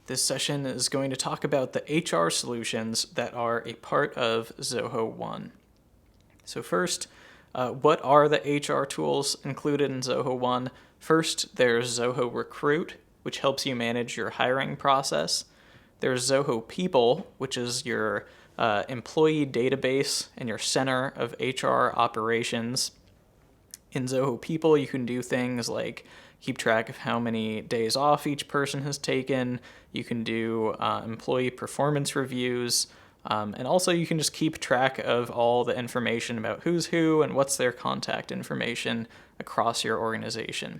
This session is going to talk about the HR solutions that are a part of Zoho One. So first, what are the HR tools included in Zoho One? First, there's Zoho Recruit, which helps you manage your hiring process. There's Zoho People, which is your employee database and your center of HR operations. In Zoho People, you can do things like keep track of how many days off each person has taken. You can do employee performance reviews. And also you can just keep track of all the information about who's who and what's their contact information across your organization.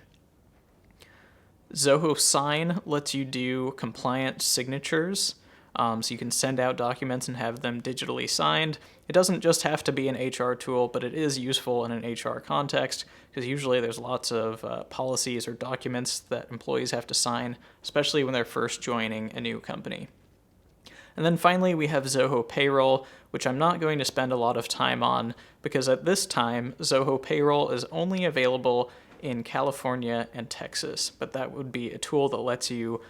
Zoho Sign lets you do compliant signatures. So you can send out documents and have them digitally signed. It doesn't just have to be an HR tool, but it is useful in an HR context because usually there's lots of policies or documents that employees have to sign, especially when they're first joining a new company. And then finally, we have Zoho Payroll, which I'm not going to spend a lot of time on because at this time, Zoho Payroll is only available in California and Texas, but that would be a tool that lets you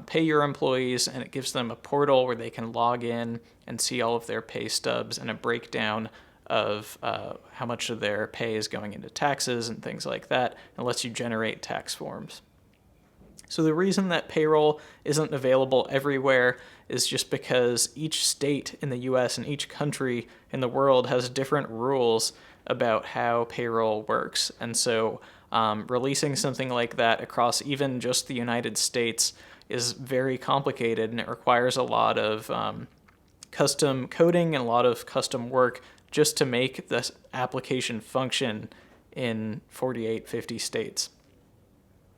pay your employees, and it gives them a portal where they can log in and see all of their pay stubs and a breakdown of how much of their pay is going into taxes and things like that, and lets you generate tax forms. So the reason that payroll isn't available everywhere is just because each state in the US and each country in the world has different rules about how payroll works. And so releasing something like that across even just the United States is very complicated, and it requires a lot of custom coding and a lot of custom work just to make this application function in 48, 50 states.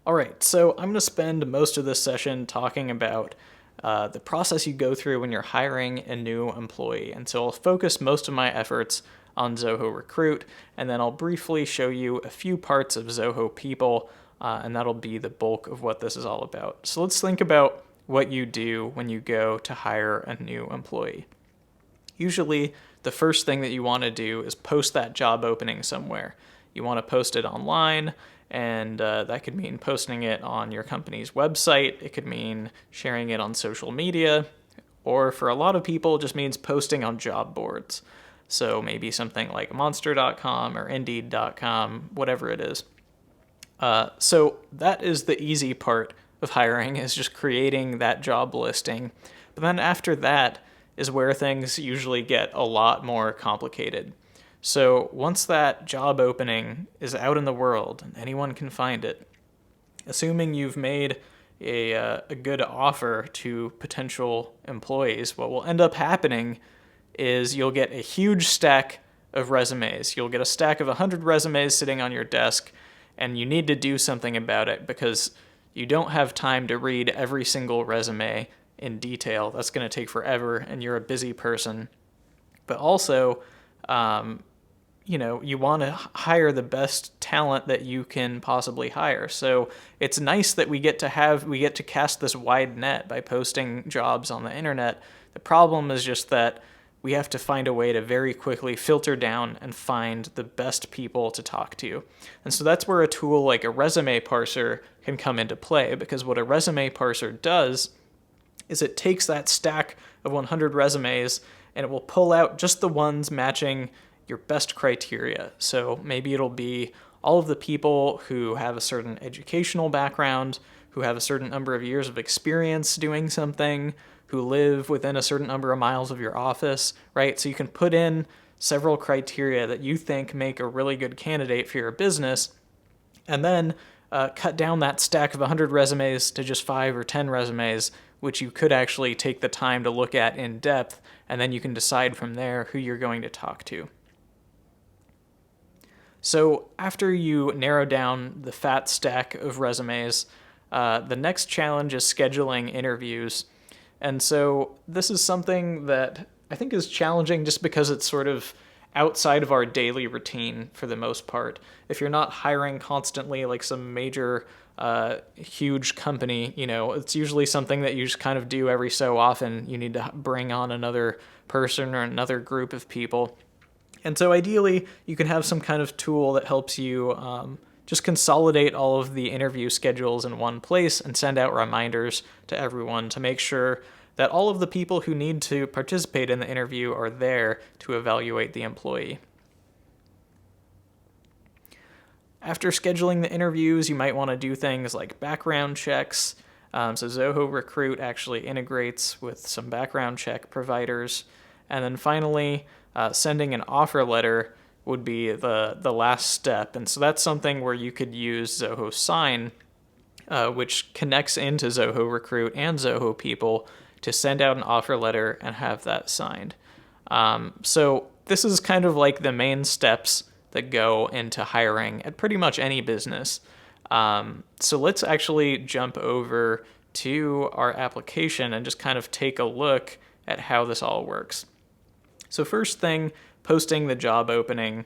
All right, so I'm going to spend most of this session talking about the process you go through when you're hiring a new employee. And so I'll focus most of my efforts on Zoho Recruit, and then I'll briefly show you a few parts of Zoho People, and that'll be the bulk of what this is all about. So let's think about what you do when you go to hire a new employee. Usually, the first thing that you want to do is post that job opening somewhere. You want to post it online, and that could mean posting it on your company's website. It could mean sharing it on social media, or for a lot of people, it just means posting on job boards. So maybe something like monster.com or indeed.com, whatever it is. So that is the easy part of hiring, is just creating that job listing. But then after that is where things usually get a lot more complicated. So once that job opening is out in the world and anyone can find it, assuming you've made a good offer to potential employees, what will end up happening is you'll get a huge stack of resumes. You'll get a stack of 100 resumes sitting on your desk, and you need to do something about it because you don't have time to read every single resume in detail. That's going to take forever, and you're a busy person. But also, you want to hire the best talent that you can possibly hire. So it's nice that we get to cast this wide net by posting jobs on the internet. The problem is just that we have to find a way to very quickly filter down and find the best people to talk to. And so that's where a tool like a resume parser can come into play, because what a resume parser does is it takes that stack of 100 resumes and it will pull out just the ones matching your best criteria. So maybe it'll be all of the people who have a certain educational background, who have a certain number of years of experience doing something, who live within a certain number of miles of your office, right? So you can put in several criteria that you think make a really good candidate for your business, and then cut down that stack of 100 resumes to just 5 or 10 resumes, which you could actually take the time to look at in depth, and then you can decide from there who you're going to talk to. So after you narrow down the fat stack of resumes, the next challenge is scheduling interviews. And so this is something that I think is challenging just because it's sort of outside of our daily routine for the most part. If you're not hiring constantly like some major, huge company, it's usually something that you just kind of do every so often. You need to bring on another person or another group of people. And so ideally, you can have some kind of tool that helps you just consolidate all of the interview schedules in one place and send out reminders to everyone to make sure that all of the people who need to participate in the interview are there to evaluate the employee. After scheduling the interviews, you might want to do things like background checks. So Zoho Recruit actually integrates with some background check providers. And then finally, sending an offer letter would be the last step. And so that's something where you could use Zoho Sign, which connects into Zoho Recruit and Zoho People to send out an offer letter and have that signed. So this is kind of like the main steps that go into hiring at pretty much any business. So let's actually jump over to our application and just kind of take a look at how this all works. So first thing, posting the job opening.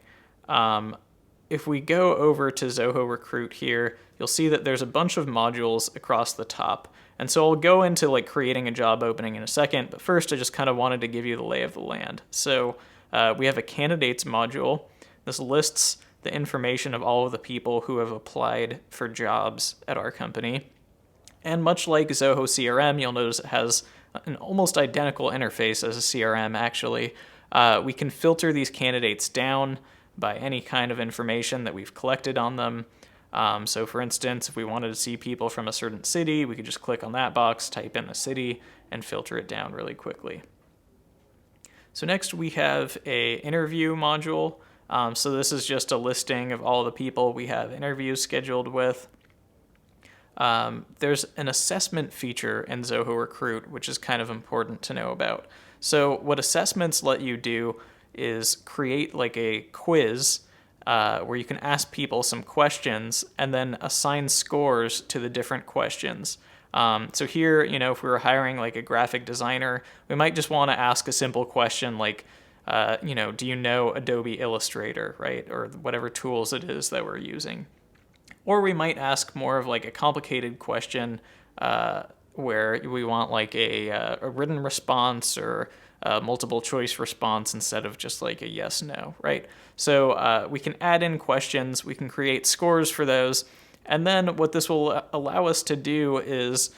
If we go over to Zoho Recruit here, you'll see that there's a bunch of modules across the top. And so I'll go into like creating a job opening in a second, but first I just kind of wanted to give you the lay of the land. So we have a candidates module. This lists the information of all of the people who have applied for jobs at our company. And much like Zoho CRM, you'll notice it has an almost identical interface as a CRM actually. We can filter these candidates down by any kind of information that we've collected on them. So for instance, if we wanted to see people from a certain city, we could just click on that box, type in the city, and filter it down really quickly. So next we have a interview module. So this is just a listing of all the people we have interviews scheduled with. There's an assessment feature in Zoho Recruit, which is kind of important to know about. So what assessments let you do is create like a quiz where you can ask people some questions and then assign scores to the different questions. So here, if we were hiring like a graphic designer, we might just want to ask a simple question like, do you know Adobe Illustrator, right? Or whatever tools it is that we're using. Or we might ask more of like a complicated question where we want like a written response or a multiple choice response instead of just like a yes, no, right? So we can add in questions, we can create scores for those, and then what this will allow us to do is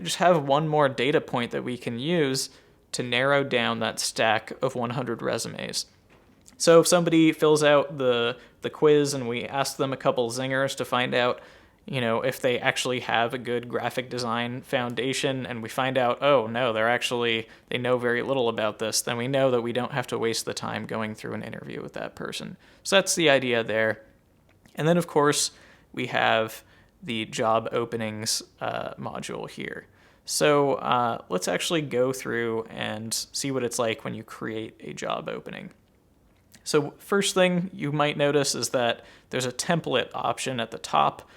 just have one more data point that we can use to narrow down that stack of 100 resumes. So if somebody fills out the quiz and we ask them a couple zingers to find out, if they actually have a good graphic design foundation, and we find out, oh no, they know very little about this, then we know that we don't have to waste the time going through an interview with that person. So that's the idea there. And then of course, we have the job openings module here. So let's actually go through and see what it's like when you create a job opening. So first thing you might notice is that there's a template option at the top.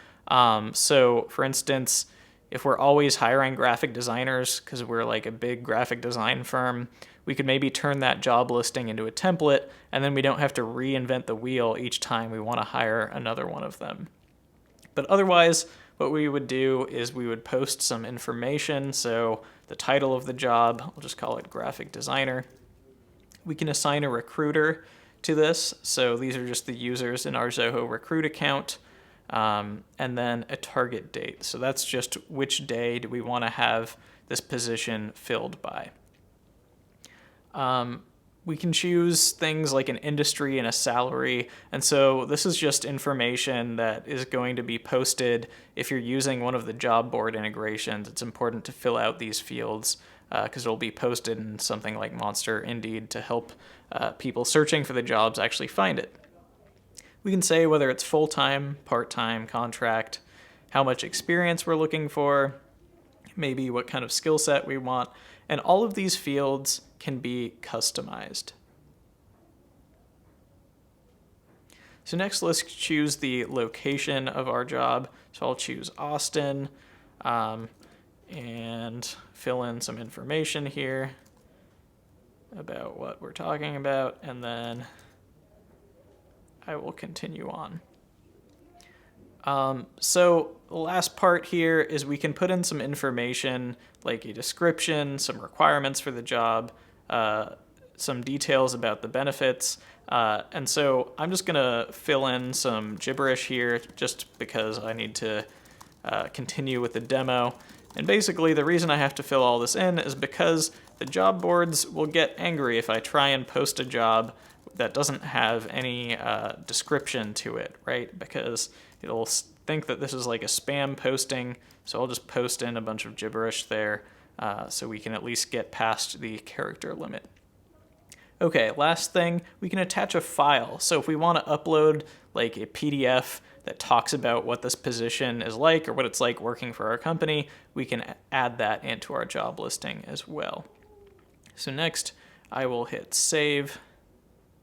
So for instance, if we're always hiring graphic designers because we're like a big graphic design firm, we could maybe turn that job listing into a template, and then we don't have to reinvent the wheel each time we want to hire another one of them. But otherwise, what we would do is we would post some information. So the title of the job, I'll just call it graphic designer. We can assign a recruiter to this. So these are just the users in our Zoho Recruit account. And then a target date. So that's just which day do we want to have this position filled by. We can choose things like an industry and a salary. And so this is just information that is going to be posted if you're using one of the job board integrations. It's important to fill out these fields because it'll be posted in something like Monster, Indeed to help people searching for the jobs actually find it. We can say whether it's full-time, part-time, contract, how much experience we're looking for, maybe what kind of skill set we want, and all of these fields can be customized. So next, let's choose the location of our job. So I'll choose Austin and fill in some information here about what we're talking about, and then I will continue on. So the last part here is we can put in some information like a description, some requirements for the job, some details about the benefits, And so I'm just going to fill in some gibberish here just because I need to continue with the demo. And basically the reason I have to fill all this in is because the job boards will get angry if I try and post a job that doesn't have any description to it, right? Because it'll think that this is like a spam posting, so I'll just post in a bunch of gibberish there so we can at least get past the character limit. Okay, last thing, we can attach a file. So if we want to upload like a PDF that talks about what this position is like or what it's like working for our company, we can add that into our job listing as well. So next, I will hit save,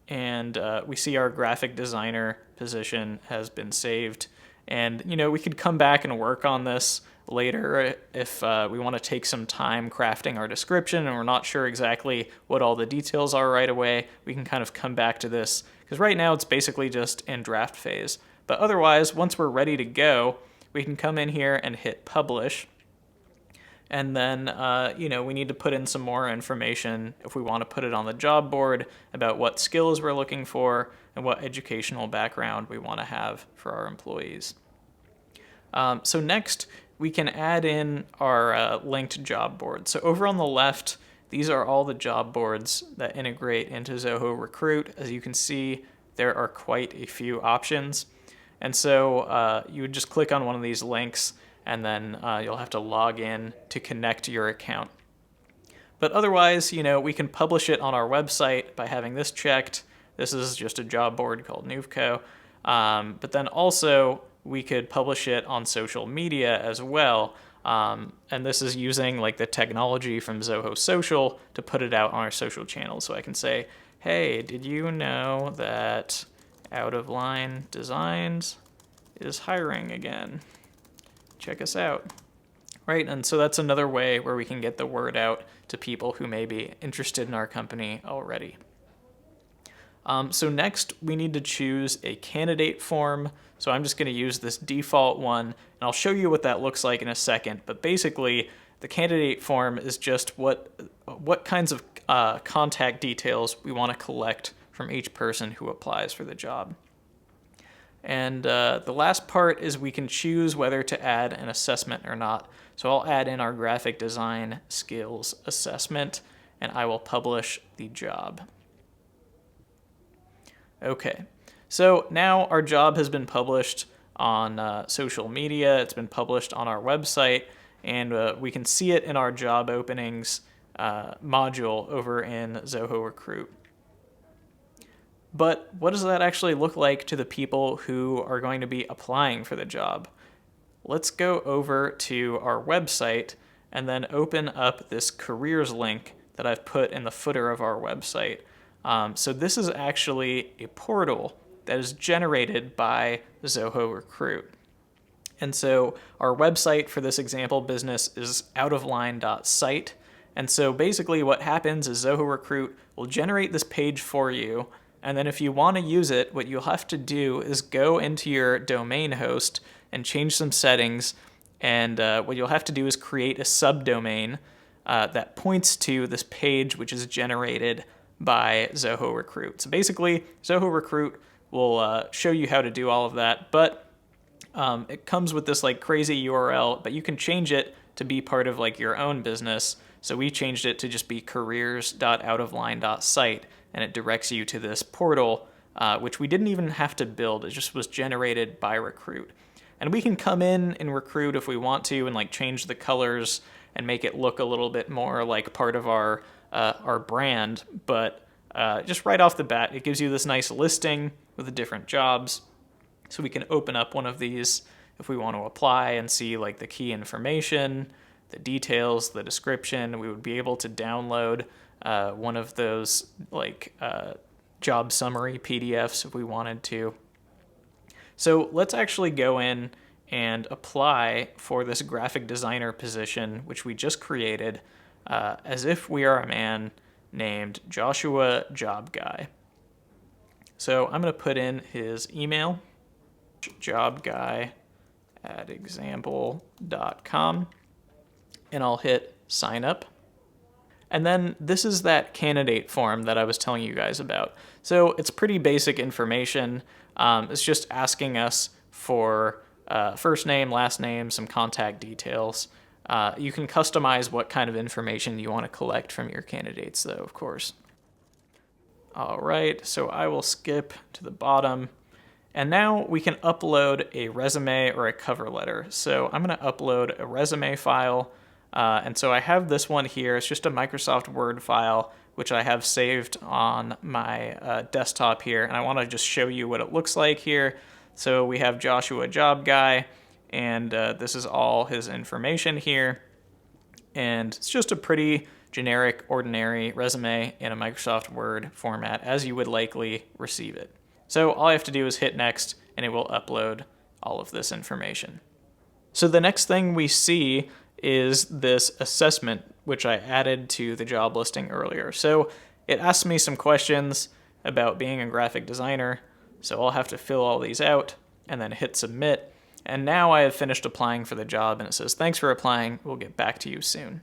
and we see our graphic designer position has been saved. And, we could come back and work on this later if we want to take some time crafting our description and we're not sure exactly what all the details are right away. We can kind of come back to this because right now it's basically just in draft phase. But otherwise, once we're ready to go, we can come in here and hit publish. And then, we need to put in some more information if we want to put it on the job board about what skills we're looking for and what educational background we want to have for our employees. So next, we can add in our linked job board. So over on the left, these are all the job boards that integrate into Zoho Recruit. As you can see, there are quite a few options. And so you would just click on one of these links, and then you'll have to log in to connect your account. But otherwise, we can publish it on our website by having this checked. This is just a job board called Nuvco. But then also, we could publish it on social media as well. And this is using like the technology from Zoho Social to put it out on our social channels. So I can say, hey, did you know that Out of Line Designs is hiring again? Check us out. Right, and so that's another way where we can get the word out to people who may be interested in our company already. So next, we need to choose a candidate form. So I'm just going to use this default one, and I'll show you what that looks like in a second. But basically, the candidate form is just what kinds of contact details we want to collect from each person who applies for the job. And the last part is we can choose whether to add an assessment or not. So I'll add in our graphic design skills assessment, and I will publish the job. Okay, so now our job has been published on social media, it's been published on our website, and we can see it in our job openings module over in Zoho Recruit. But what does that actually look like to the people who are going to be applying for the job? Let's go over to our website and then open up this careers link that I've put in the footer of our website. So this is actually a portal that is generated by Zoho Recruit. And so our website for this example business is outofline.site. And so basically what happens is Zoho Recruit will generate this page for you. And then if you want to use it, what you'll have to do is go into your domain host and change some settings. And what you'll have to do is create a subdomain that points to this page which is generated by Zoho Recruit. So basically, Zoho Recruit will show you how to do all of that, but it comes with this like crazy URL, but you can change it to be part of like your own business. So we changed it to just be careers.outofline.site, and it directs you to this portal, which we didn't even have to build. It just was generated by Recruit. And we can come in Recruit if we want to and like change the colors and make it look a little bit more like part of our brand. But just right off the bat, it gives you this nice listing with the different jobs. So we can open up one of these if we want to apply and see like the key information, the details, the description. We would be able to download one of those like job summary PDFs if we wanted to. So let's actually go in and apply for this graphic designer position, which we just created, as if we are a man named Joshua Job Guy. So I'm going to put in his email, jobguy@example.com, and I'll hit sign up. And then this is that candidate form that I was telling you guys about. So it's pretty basic information. It's just asking us for first name, last name, some contact details. You can customize what kind of information you want to collect from your candidates, though, of course. All right, so I will skip to the bottom. And now we can upload a resume or a cover letter. So I'm going to upload a resume file. And so I have this one here. It's just a Microsoft Word file, which I have saved on my desktop here. And I want to just show you what it looks like here. So we have Joshua Job Guy, and this is all his information here. And it's just a pretty generic, ordinary resume in a Microsoft Word format, as you would likely receive it. So all I have to do is hit next, and it will upload all of this information. So the next thing we see is this assessment, which I added to the job listing earlier. So it asks me some questions about being a graphic designer. So I'll have to fill all these out and then hit submit. And now I have finished applying for the job, and it says, "Thanks for applying. We'll get back to you soon."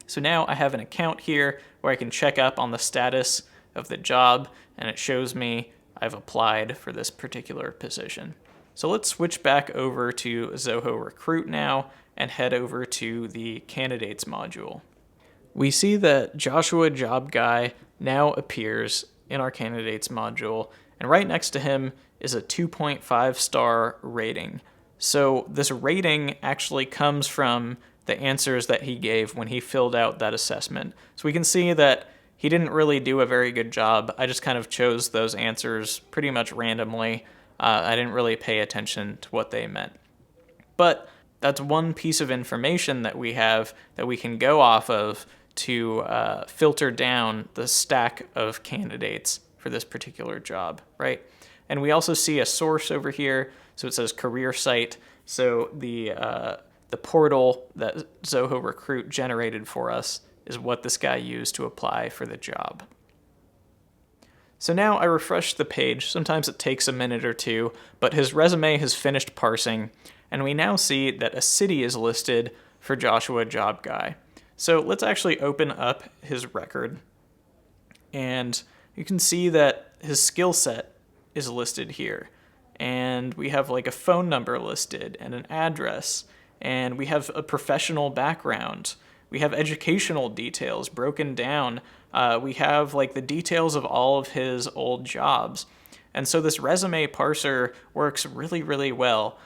So now I have an account here where I can check up on the status of the job, and it shows me I've applied for this particular position. So let's switch back over to Zoho Recruit now and head over to the Candidates module. We see that Joshua Job Guy now appears in our Candidates module, and right next to him is a 2.5-star rating. So this rating actually comes from the answers that he gave when he filled out that assessment. So we can see that he didn't really do a very good job. I just kind of chose those answers pretty much randomly. I didn't really pay attention to what they meant. But that's one piece of information that we have that we can go off of to filter down the stack of candidates for this particular job, right? And we also see a source over here. So it says career site. So the portal that Zoho Recruit generated for us is what this guy used to apply for the job. So now I refresh the page. Sometimes it takes a minute or two, but his resume has finished parsing, and we now see that a city is listed for Joshua Job Guy. So let's actually open up his record, and you can see that his skill set is listed here. And we have like a phone number listed and an address, and we have a professional background. We have educational details broken down. We have like the details of all of his old jobs. And so this resume parser works really, really well.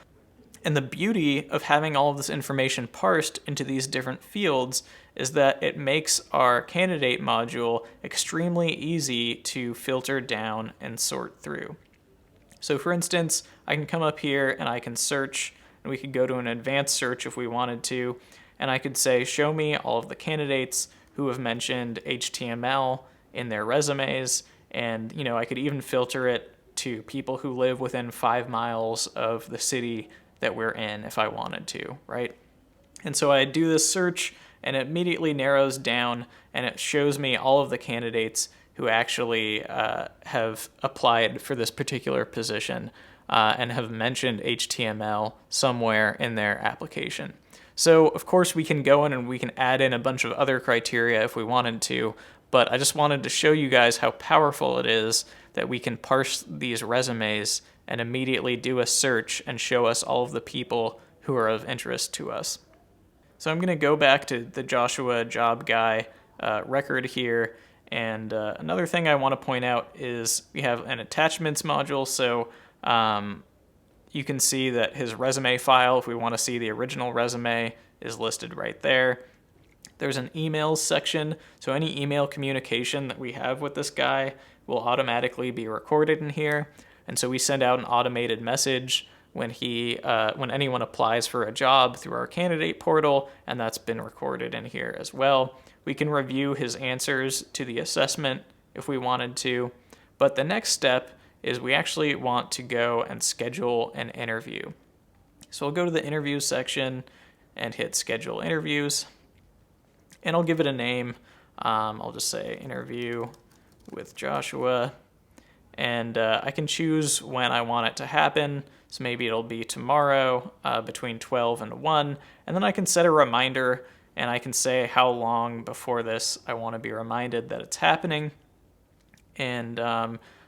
And the beauty of having all of this information parsed into these different fields is that it makes our candidate module extremely easy to filter down and sort through. So for instance, I can come up here and I can search, and we could go to an advanced search if we wanted to, and I could say, show me all of the candidates who have mentioned HTML in their resumes, and I could even filter it to people who live within 5 miles of the city that we're in if I wanted to, right? And so I do this search, and it immediately narrows down, and it shows me all of the candidates who actually have applied for this particular position and have mentioned HTML somewhere in their application. So, of course, we can go in and we can add in a bunch of other criteria if we wanted to, but I just wanted to show you guys how powerful it is that we can parse these resumes and immediately do a search and show us all of the people who are of interest to us. So I'm going to go back to the Joshua Job Guy record here, and another thing I want to point out is we have an attachments module, so you can see that his resume file, if we want to see the original resume, is listed right there. There's an emails section, so any email communication that we have with this guy will automatically be recorded in here, and so we send out an automated message when anyone applies for a job through our candidate portal, and that's been recorded in here as well. We can review his answers to the assessment if we wanted to, but the next step is we actually want to go and schedule an interview. So I'll go to the interview section and hit schedule interviews, and I'll give it a name. I'll just say interview with Joshua, and I can choose when I want it to happen. So maybe it'll be tomorrow between 12 and 1, and then I can set a reminder and I can say how long before this I want to be reminded that it's happening. And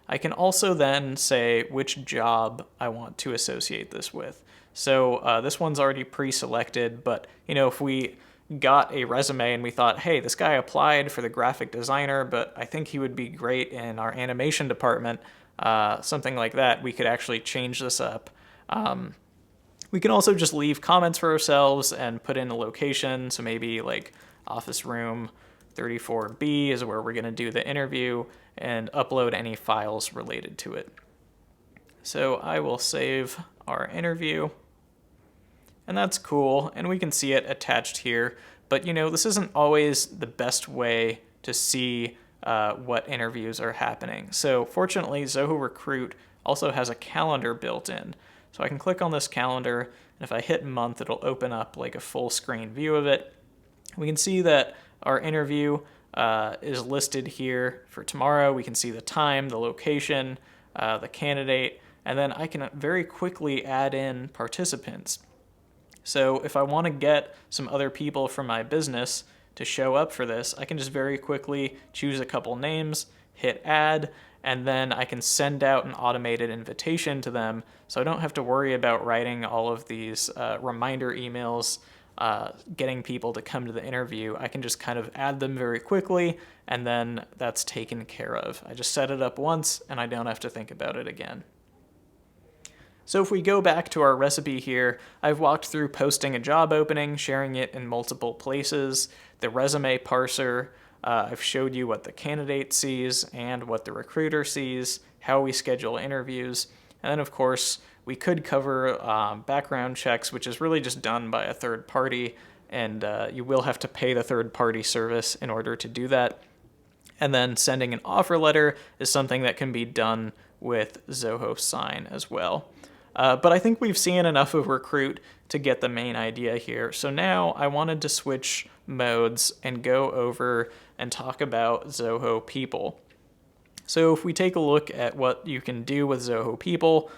I can also then say which job I want to associate this with. So this one's already pre-selected, but if we got a resume and we thought, hey, this guy applied for the graphic designer, but I think he would be great in our animation department, something like that, we could actually change this up. We can also just leave comments for ourselves and put in a location. So maybe like office room 34B is where we're going to do the interview, and upload any files related to it. So I will save our interview, and that's cool, and we can see it attached here. But this isn't always the best way to see what interviews are happening. So fortunately, Zoho Recruit also has a calendar built in. So I can click on this calendar, and if I hit month, it'll open up like a full screen view of it. We can see that our interview is listed here for tomorrow. We can see the time, the location, the candidate, and then I can very quickly add in participants. So if I want to get some other people from my business to show up for this, I can just very quickly choose a couple names, hit add, and then I can send out an automated invitation to them, so I don't have to worry about writing all of these reminder emails, getting people to come to the interview. I can just kind of add them very quickly, and then that's taken care of. I just set it up once, and I don't have to think about it again. So if we go back to our recipe here, I've walked through posting a job opening, sharing it in multiple places, the resume parser. I've showed you what the candidate sees and what the recruiter sees, how we schedule interviews, and then of course we could cover background checks, which is really just done by a third party, and you will have to pay the third party service in order to do that. And then sending an offer letter is something that can be done with Zoho Sign as well. But I think we've seen enough of Recruit to get the main idea here. So now I wanted to switch modes and go over and talk about Zoho People. So if we take a look at what you can do with Zoho People,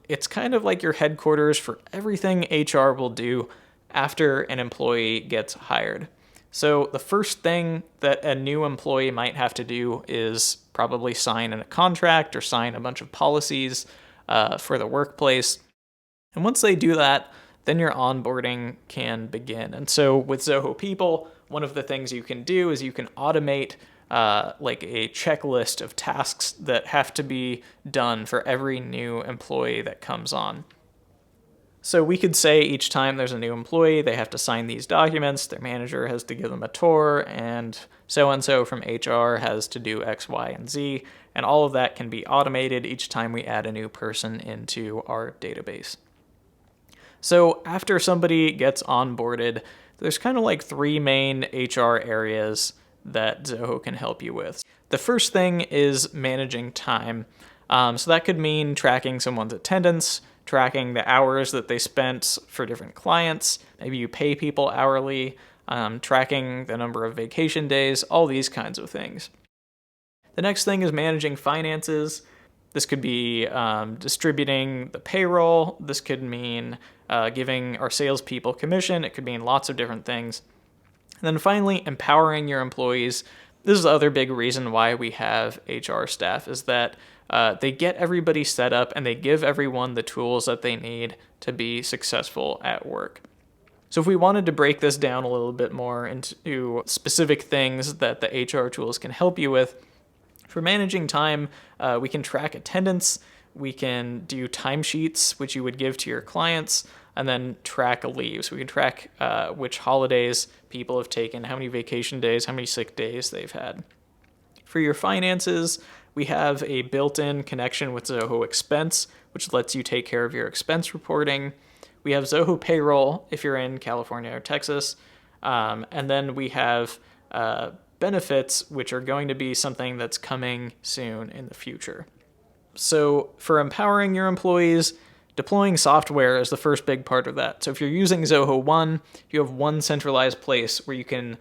it's kind of like your headquarters for everything HR will do after an employee gets hired. So the first thing that a new employee might have to do is probably sign a contract or sign a bunch of policies for the workplace. And once they do that, then your onboarding can begin. And so with Zoho People, one of the things you can do is you can automate like a checklist of tasks that have to be done for every new employee that comes on. So we could say each time there's a new employee, they have to sign these documents, their manager has to give them a tour, and so from HR has to do X, Y, and Z, and all of that can be automated each time we add a new person into our database. So after somebody gets onboarded, there's kind of like three main HR areas that Zoho can help you with. The first thing is managing time. So that could mean tracking someone's attendance, tracking the hours that they spent for different clients. Maybe you pay people hourly, tracking the number of vacation days, all these kinds of things. The next thing is managing finances. This could be distributing the payroll. This could mean giving our salespeople commission. It could mean lots of different things. And then finally, empowering your employees. This is the other big reason why we have HR staff, is that they get everybody set up and they give everyone the tools that they need to be successful at work. So if we wanted to break this down a little bit more into specific things that the HR tools can help you with, for managing time, we can track attendance, we can do timesheets, which you would give to your clients, and then track leaves. We can track which holidays people have taken, how many vacation days, how many sick days they've had. For your finances, we have a built-in connection with Zoho Expense, which lets you take care of your expense reporting. We have Zoho Payroll if you're in California or Texas. And then we have benefits, which are going to be something that's coming soon in the future. So for empowering your employees, Deploying software is the first big part of that. So if you're using Zoho One, you have one centralized place where you can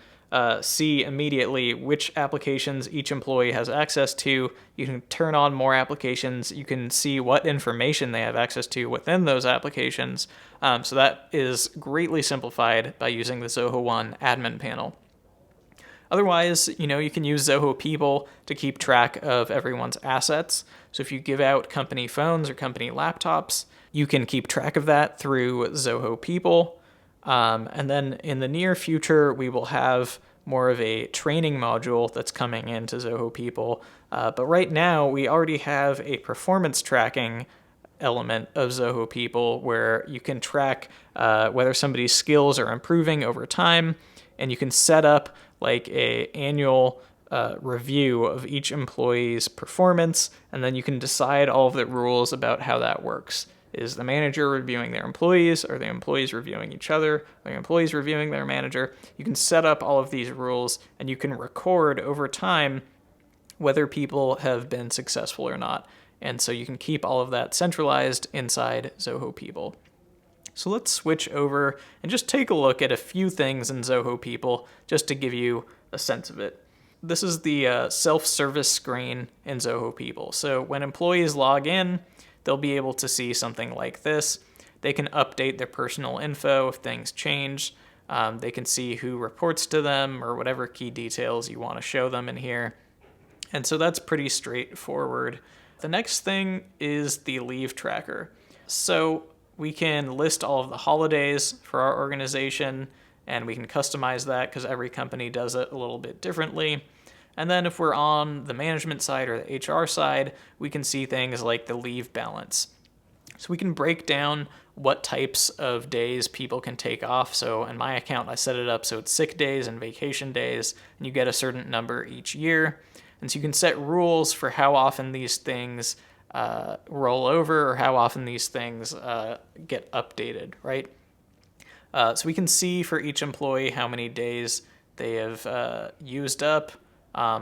see immediately which applications each employee has access to. You can turn on more applications. You can see what information they have access to within those applications. So that is greatly simplified by using the Zoho One admin panel. Otherwise, you can use Zoho People to keep track of everyone's assets. So if you give out company phones or company laptops, you can keep track of that through Zoho People. And then in the near future, we will have more of a training module that's coming into Zoho People. But right now, we already have a performance tracking element of Zoho People where you can track whether somebody's skills are improving over time, and you can set up like a annual review of each employee's performance, and then you can decide all of the rules about how that works. Is the manager reviewing their employees? Are the employees reviewing each other? Are the employees reviewing their manager? You can set up all of these rules, and you can record over time whether people have been successful or not. And so you can keep all of that centralized inside Zoho People. So let's switch over and just take a look at a few things in Zoho People just to give you a sense of it. This is the self-service screen in Zoho People. So when employees log in, they'll be able to see something like this. They can update their personal info if things change. They can see who reports to them or whatever key details you want to show them in here. And so that's pretty straightforward. The next thing is the leave tracker. So we can list all of the holidays for our organization, and we can customize that because every company does it a little bit differently. And then if we're on the management side or the HR side, we can see things like the leave balance. So we can break down what types of days people can take off. So in my account, I set it up so it's sick days and vacation days, and you get a certain number each year. And so you can set rules for how often these things roll over or how often these things get updated, right? So we can see for each employee how many days they have used up.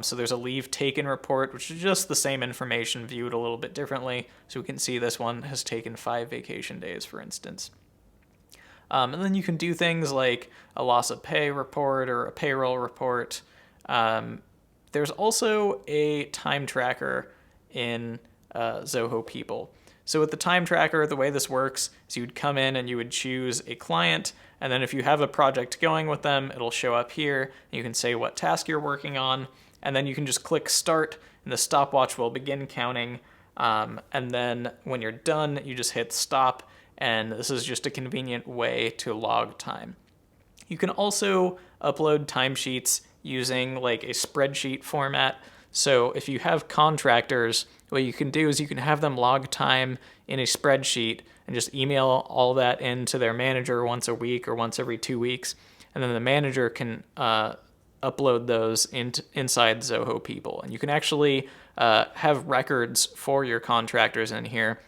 So there's a leave taken report, which is just the same information viewed a little bit differently. So we can see this one has taken 5 vacation days, for instance. And then you can do things like a loss of pay report or a payroll report. There's also a time tracker in Zoho People. So with the time tracker, the way this works is you'd come in and you would choose a client, and then if you have a project going with them, it'll show up here, and you can say what task you're working on, and then you can just click start, and the stopwatch will begin counting, and then when you're done, you just hit stop, and this is just a convenient way to log time. You can also upload timesheets using like a spreadsheet format. So if you have contractors, what you can do is you can have them log time in a spreadsheet and just email all that into their manager once a week or once every 2 weeks. And then the manager can upload those inside Zoho People. And you can actually have records for your contractors in here.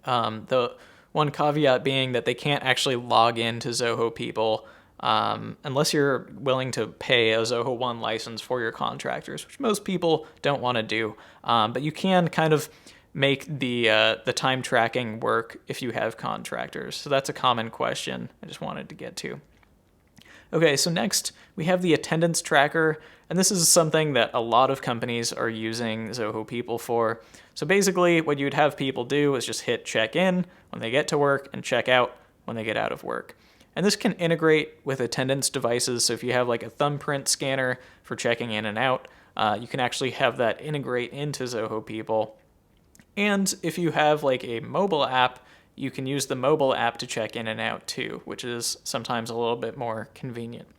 The one caveat being that they can't actually log into Zoho People unless you're willing to pay a Zoho One license for your contractors, which most people don't want to do. But you can kind of make the time tracking work if you have contractors. So that's a common question I just wanted to get to. Okay, so next we have the attendance tracker, and this is something that a lot of companies are using Zoho People for. So basically what you'd have people do is just hit check in when they get to work and check out when they get out of work. And this can integrate with attendance devices. So if you have like a thumbprint scanner for checking in and out, you can actually have that integrate into Zoho People. And if you have like a mobile app, you can use the mobile app to check in and out too, which is sometimes a little bit more convenient.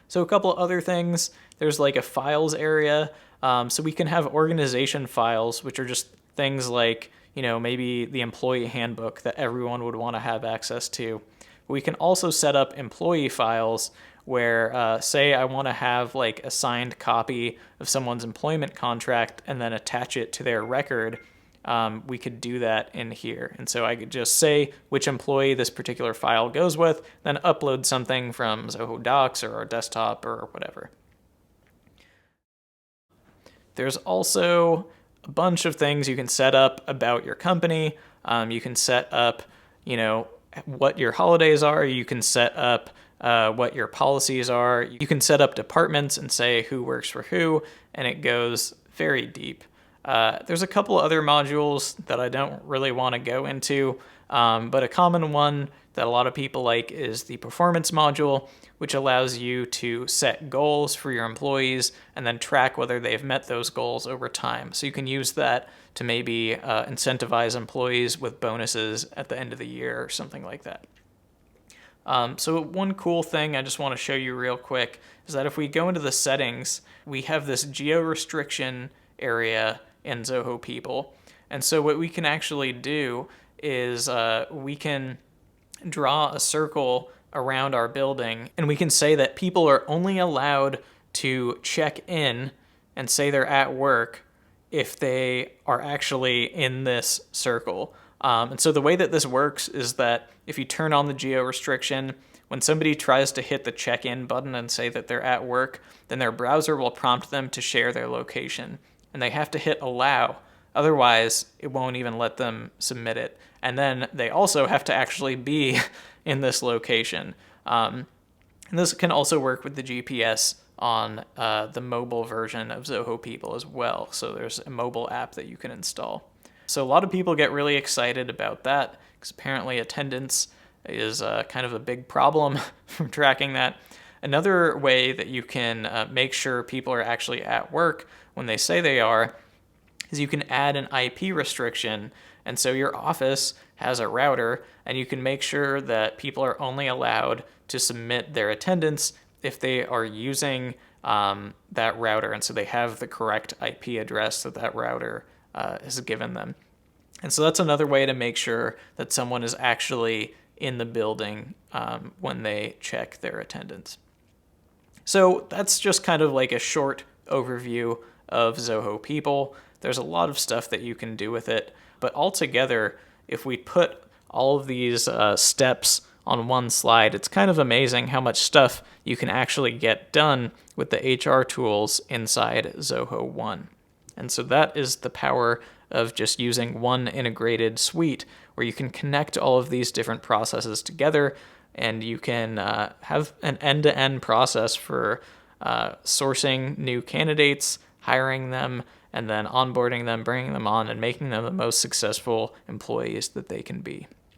So a couple other things, there's like a files area. So we can have organization files, which are just things like, maybe the employee handbook that everyone would want to have access to. We can also set up employee files where, say I want to have like a signed copy of someone's employment contract and then attach it to their record. We could do that in here. And so I could just say which employee this particular file goes with, then upload something from Zoho Docs or our desktop or whatever. There's also a bunch of things you can set up about your company. You can set up, what your holidays are. You can set up what your policies are. You can set up departments and say who works for who, and it goes very deep. There's a couple other modules that I don't really want to go into, but a common one that a lot of people like is the performance module, which allows you to set goals for your employees and then track whether they've met those goals over time. So you can use that to maybe incentivize employees with bonuses at the end of the year or something like that. So one cool thing I just want to show you real quick is that if we go into the settings, we have this Geo Restriction area in Zoho People. And so what we can actually do is we can draw a circle around our building, and we can say that people are only allowed to check in and say they're at work if they are actually in this circle. And so the way that this works is that if you turn on the geo restriction, when somebody tries to hit the check-in button and say that they're at work, then their browser will prompt them to share their location. And they have to hit allow, otherwise it won't even let them submit it. And then they also have to actually be in this location. And this can also work with the GPS on the mobile version of Zoho People as well. So there's a mobile app that you can install. So a lot of people get really excited about that because apparently attendance is kind of a big problem for tracking that. Another way that you can make sure people are actually at work when they say they are is you can add an IP restriction. And so your office has a router, and you can make sure that people are only allowed to submit their attendance if they are using that router. And so they have the correct IP address that that router has given them. And so that's another way to make sure that someone is actually in the building when they check their attendance. So that's just kind of like a short overview of Zoho People. There's a lot of stuff that you can do with it, but altogether, if we put all of these steps on one slide, it's kind of amazing how much stuff you can actually get done with the HR tools inside Zoho One. And so that is the power of just using one integrated suite where you can connect all of these different processes together, and you can have an end-to-end process for sourcing new candidates, hiring them, and then onboarding them, bringing them on, and making them the most successful employees that they can be.